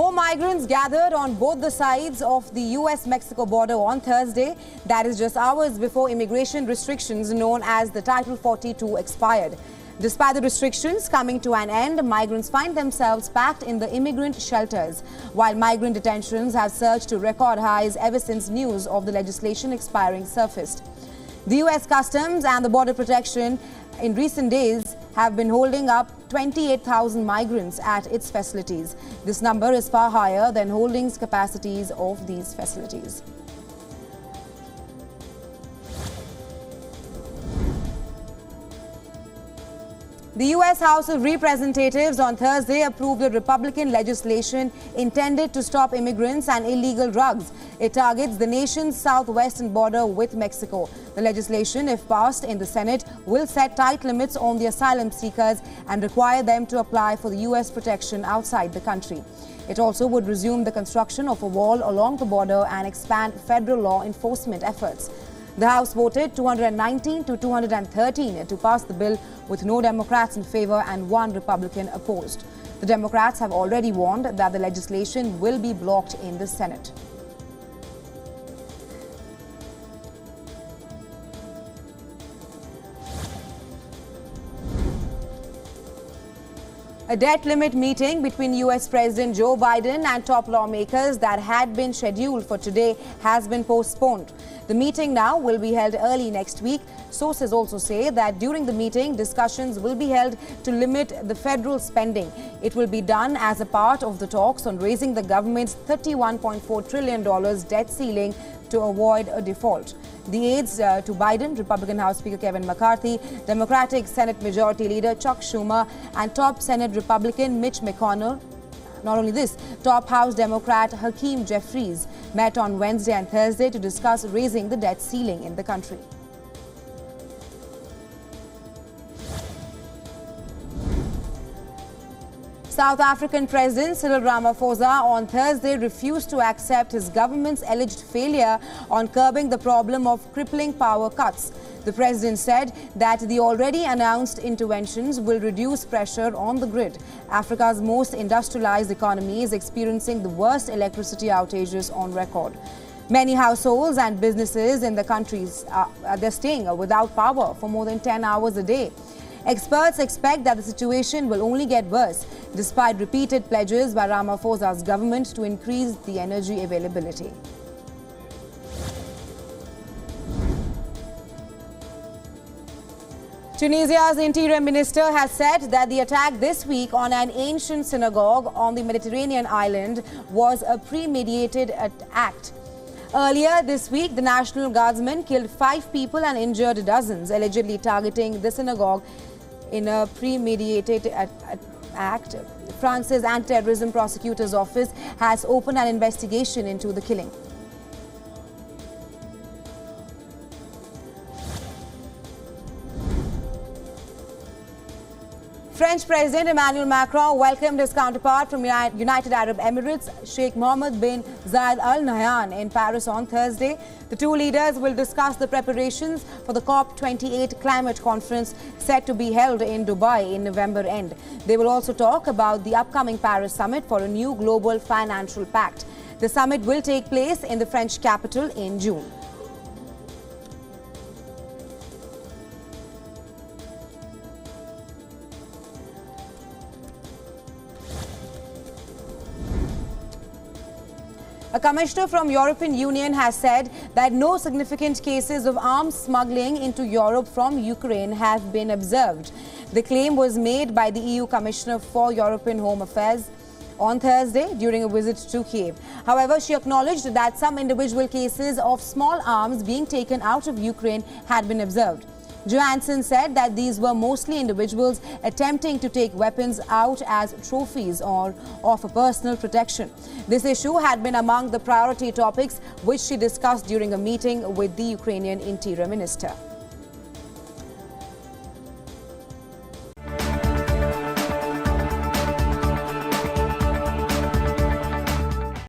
More migrants gathered on both the sides of the US-Mexico border on Thursday. That is just hours before immigration restrictions known as the Title 42 expired. Despite the restrictions coming to an end, migrants find themselves packed in the immigrant shelters, while migrant detentions have surged to record highs ever since news of the legislation expiring surfaced. The US Customs and the Border Protection in recent days have been holding up 28,000 migrants at its facilities. This number is far higher than holding capacities of these facilities. The U.S. House of Representatives on Thursday approved a Republican legislation intended to stop immigrants and illegal drugs. It targets the nation's southwestern border with Mexico. The legislation, if passed in the Senate, will set tight limits on the asylum seekers and require them to apply for the U.S. protection outside the country. It also would resume the construction of a wall along the border and expand federal law enforcement efforts. The House voted 219 to 213 to pass the bill, with no Democrats in favor and one Republican opposed. The Democrats have already warned that the legislation will be blocked in the Senate. A debt limit meeting between U.S. President Joe Biden and top lawmakers that had been scheduled for today has been postponed. The meeting now will be held early next week. Sources also say that during the meeting, discussions will be held to limit the federal spending. It will be done as a part of the talks on raising the government's $31.4 trillion debt ceiling to avoid a default. The aides to Biden, Republican House Speaker Kevin McCarthy, Democratic Senate Majority Leader Chuck Schumer, and top Senate Republican Mitch McConnell. Not only this, top House Democrat Hakeem Jeffries met on Wednesday and Thursday to discuss raising the debt ceiling in the country. South African President Cyril Ramaphosa on Thursday refused to accept his government's alleged failure on curbing the problem of crippling power cuts. The president said that the already announced interventions will reduce pressure on the grid. Africa's most industrialized economy is experiencing the worst electricity outages on record. Many households and businesses in the countries they're staying without power for more than 10 hours a day. Experts expect that the situation will only get worse, despite repeated pledges by Ramaphosa's government to increase the energy availability. Tunisia's interior minister has said that the attack this week on an ancient synagogue on the Mediterranean island was a premeditated act. Earlier this week, the National Guardsmen killed 5 people and injured dozens, allegedly targeting the synagogue in a premeditated act. France's anti-terrorism prosecutor's office has opened an investigation into the killing. French President Emmanuel Macron welcomed his counterpart from United Arab Emirates, Sheikh Mohammed bin Zayed Al Nahyan, in Paris on Thursday. The two leaders will discuss the preparations for the COP28 climate conference set to be held in Dubai in November end. They will also talk about the upcoming Paris summit for a new global financial pact. The summit will take place in the French capital in June. A commissioner from European Union has said that no significant cases of arms smuggling into Europe from Ukraine have been observed. The claim was made by the EU Commissioner for European Home Affairs on Thursday during a visit to Kiev. However, she acknowledged that some individual cases of small arms being taken out of Ukraine had been observed. Johansson said that these were mostly individuals attempting to take weapons out as trophies or for personal protection. This issue had been among the priority topics which she discussed during a meeting with the Ukrainian Interior Minister.